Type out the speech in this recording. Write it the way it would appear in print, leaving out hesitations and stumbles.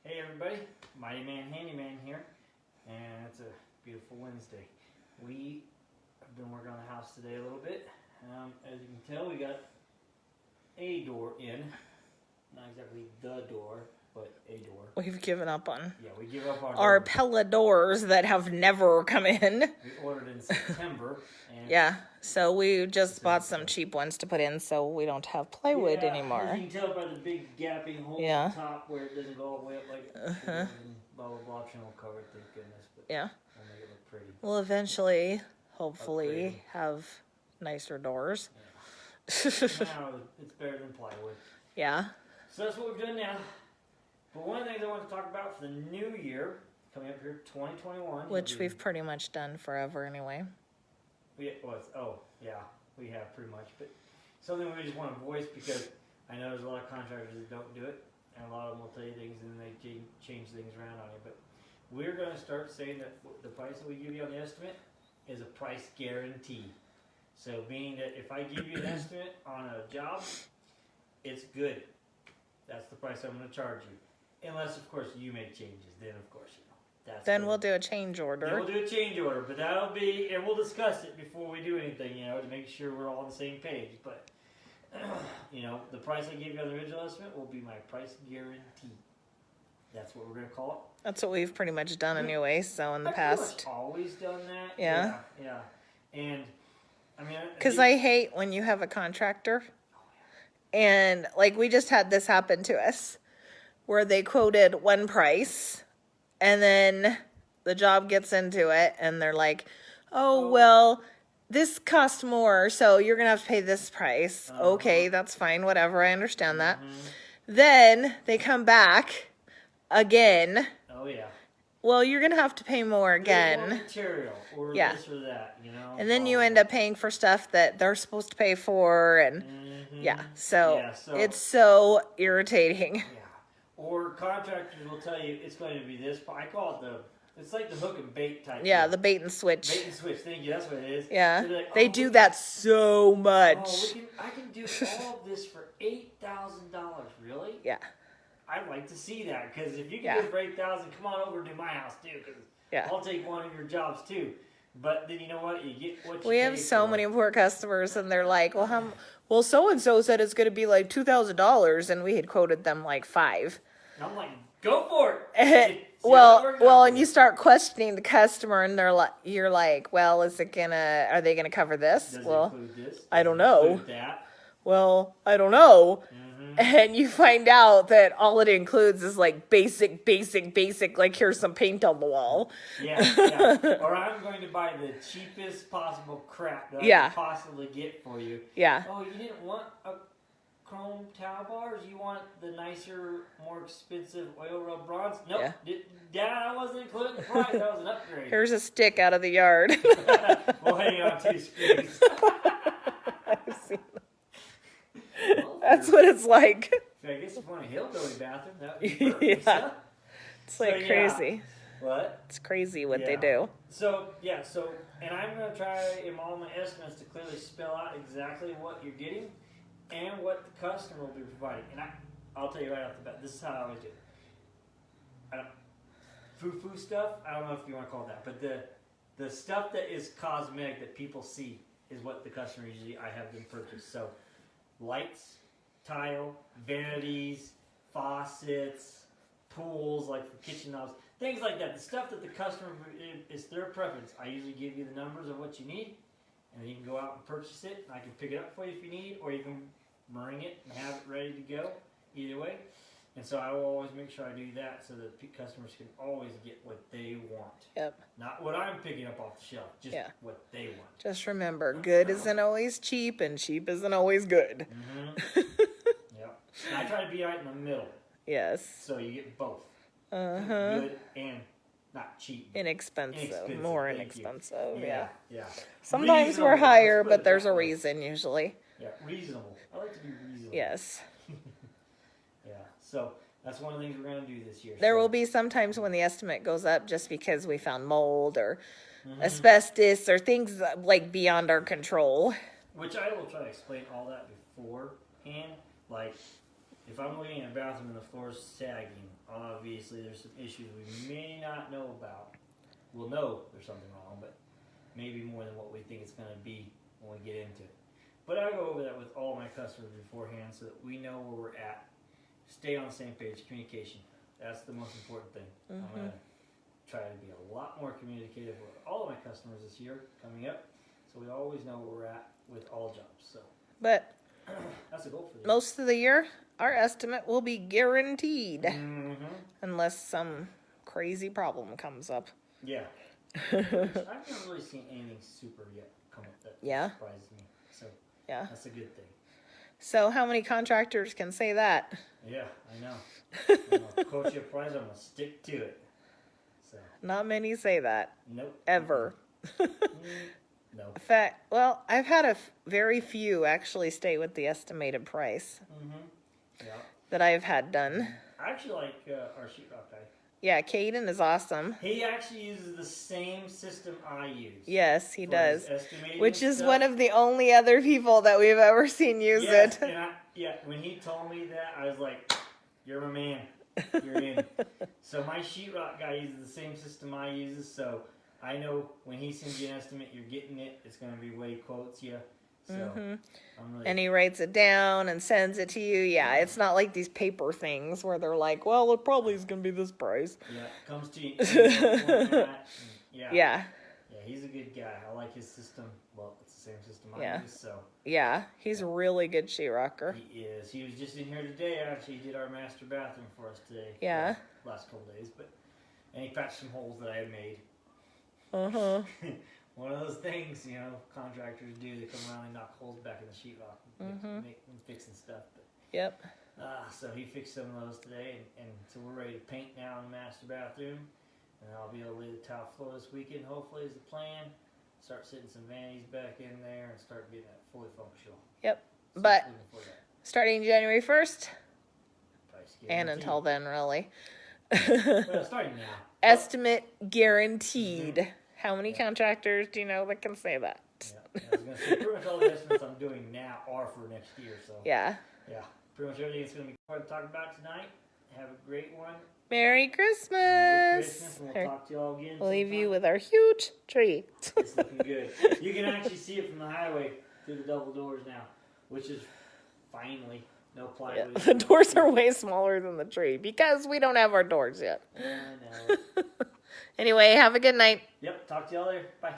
Hey everybody, Mighty Man Handyman here, and it's a beautiful Wednesday. We have been working on the house today a little bit. As you can tell, we got a door in. Not exactly the door, but a door. We've given up on Yeah, we give up on our Pella doors that have never come in. We ordered in September. And Yeah, so we just bought some cheap ones to put in so we don't have plywood As anymore. you can tell by the big gapping hole Yeah. on top where it doesn't go all the way up like blah blah blah, trim will cover it, thank goodness. But Yeah. we'll make it look pretty. We'll eventually, hopefully, Upgrade. have nicer doors. Now it's better than plywood. Yeah. So that's what we've done now. But one of the things I want to talk about for the new year, coming up here, 2021. Which we've pretty much done forever anyway. We have pretty much. But something we just want to voice because I know there's a lot of contractors that don't do it, and a lot of them will tell you things and then they change things around on you. But we're going to start saying that the price that we give you on the estimate is a price guarantee. So meaning that if I give you an estimate on a job, it's good. That's the price I'm going to charge you. Unless, of course, you make changes. Then, of course, that's Then good. we'll do a change order. Then we'll do a change order, but that'll be, and we'll discuss it before we do anything, to make sure we're all on the same page. But, the price I gave you on the original estimate will be my price guarantee. That's what we're going to call it. That's what we've pretty much done anyway, so in the I've pretty past. much always done that. Yeah. Yeah. And, Because I hate when you have a contractor and like we just had this happen to us where they quoted one price and then the job gets into it and they're like, oh, well, this costs more, so you're going to have to pay this price. Okay, that's fine, whatever, I understand that. Then they come back again. Oh, yeah. Well, you're going to have to pay more again. More material or Yeah. this or that, And then you end up paying for stuff that they're supposed to pay for, and so it's so irritating. Yeah. Or contractors will tell you it's going to be this. I call it it's like the hook and bait type. Yeah, thing. the bait and switch. Bait and switch. Thank you. That's what it is. Yeah, So like, they do that so much. I can do all of this for $8,000. Really? Yeah. I'd like to see that because if you can do it for $8,000, come on over to my house too. Because I'll take one of your jobs too. But then you know what? You get what you We have so many poor customers, and they're like, "Well, so and so said it's going to be like $2,000, and we had quoted them like $5,000." And I'm like, go for it. And you start questioning the customer, and you're like, "Well, are they gonna cover this?" Does Well, it include this? I don't Does it know. include that? Well, I don't know. And you find out that all it includes is like basic, like here's some paint on the wall. Yeah. Or I'm going to buy the cheapest possible crap that I can possibly get for you. Yeah. Oh, you didn't want a chrome towel bars? You want the nicer, more expensive oil rub bronze? Nope. Yeah. Dad, I wasn't including the price. That was an upgrade. Here's a stick out of the yard. We'll hang it on 2 screens. I've seen that. That's what it's like. If I guess you want a hillbilly bathroom, that would be perfect. Yeah. It's like crazy. What? It's crazy what they do. So, and I'm going to try in all my estimates to clearly spell out exactly what you're getting and what the customer will be providing. And I'll tell you right off the bat, this is how I always do it. Foo-foo stuff, I don't know if you want to call it that, but the stuff that is cosmetic that people see is what the customer usually, I have them purchase. So, lights, tile, vanities, faucets, pools, like for kitchen knobs, things like that. The stuff that the customer, is their preference. I usually give you the numbers of what you need, and then you can go out and purchase it, and I can pick it up for you if you need, or you can bring it and have it ready to go, either way. And so I will always make sure I do that so that customers can always get what they want. Yep. Not what I'm picking up off the shelf, just what they want. Just remember, good isn't always cheap, and cheap isn't always good. Yep. And I try to be right in the middle. Yes. So you get both. Good and not cheap. Inexpensive. More inexpensive. Yeah. Sometimes Sometimes we're higher, but there's a reason usually. Yeah, reasonable. I like to be reasonable. Yes. So that's one of the things we're going to do this year. There will be some times when the estimate goes up just because we found mold or asbestos or things like beyond our control. Which I will try to explain all that beforehand. Like, if I'm looking at a bathroom and the floor's sagging, obviously there's some issues we may not know about. We'll know there's something wrong, but maybe more than what we think it's going to be when we get into it. But I go over that with all my customers beforehand so that we know where we're at. Stay on the same page, communication. That's the most important thing. I'm going to try to be a lot more communicative with all of my customers this year coming up, so we always know where we're at with all jobs. So But that's a goal for the year. most of the year, our estimate will be guaranteed unless some crazy problem comes up. Yeah. I've never really seen anything super yet come up that surprises me. So Yeah. that's a good thing. So how many contractors can say that? Yeah, I know. I'm gonna quote you a price, I'm gonna stick to it. So Not many say that nope. ever. No. In fact, well, I've had very few actually stay with the estimated price Yeah. that I've had done. I actually like our sheetrock guy. Yeah, Caden is awesome. He actually uses the same system I use. Yes, he for does. his estimating Which is stuff. one of the only other people that we've ever seen use Yes, it. and when he told me that, I was like, "You're my man. You're in." So my sheetrock guy uses the same system I use, so I know when he sends you an estimate, you're getting it. It's going to be what he quotes you. So I'm really. And he writes it down and sends it to you. Yeah, it's not like these paper things where they're like, well, it probably is going to be this price. Yeah, it comes to you. Yeah. Yeah. Yeah, he's a good guy. I like his system. Well, it's the same system I Yeah. use, so. Yeah, he's a really good sheetrocker. He is. He was just in here today. Actually, he did our master bathroom for us today. Yeah. Last couple days, and he patched some holes that I had made. One of those things, contractors do. They come around and knock holes back in the sheetrock and make fixing stuff. But, Yep. so he fixed some of those today, and so we're ready to paint now in the master bathroom. And I'll be able to lay the tile floor this weekend, hopefully, is the plan. Start sitting some vanities back in there and start getting that fully functional. Yep. So But looking for that. starting January 1st, Price and guaranteed. until then, really. Well, starting now. Estimate guaranteed. How many contractors do you know that can say that? Yeah, I was going to say, pretty much all the estimates I'm doing now are for next year. So Yeah. yeah, pretty much everything that's going to be going to talk about tonight. Have a great one. Merry Christmas. Merry Christmas, and we'll talk to you all again. We'll leave you sometime. with our huge tree. It's looking good. You can actually see it from the highway through the double doors now, which is finally no Yeah, plywood. the doors are way smaller than the tree because we don't have our doors yet. I know. Anyway, have a good night. Yep, talk to y'all later. Bye.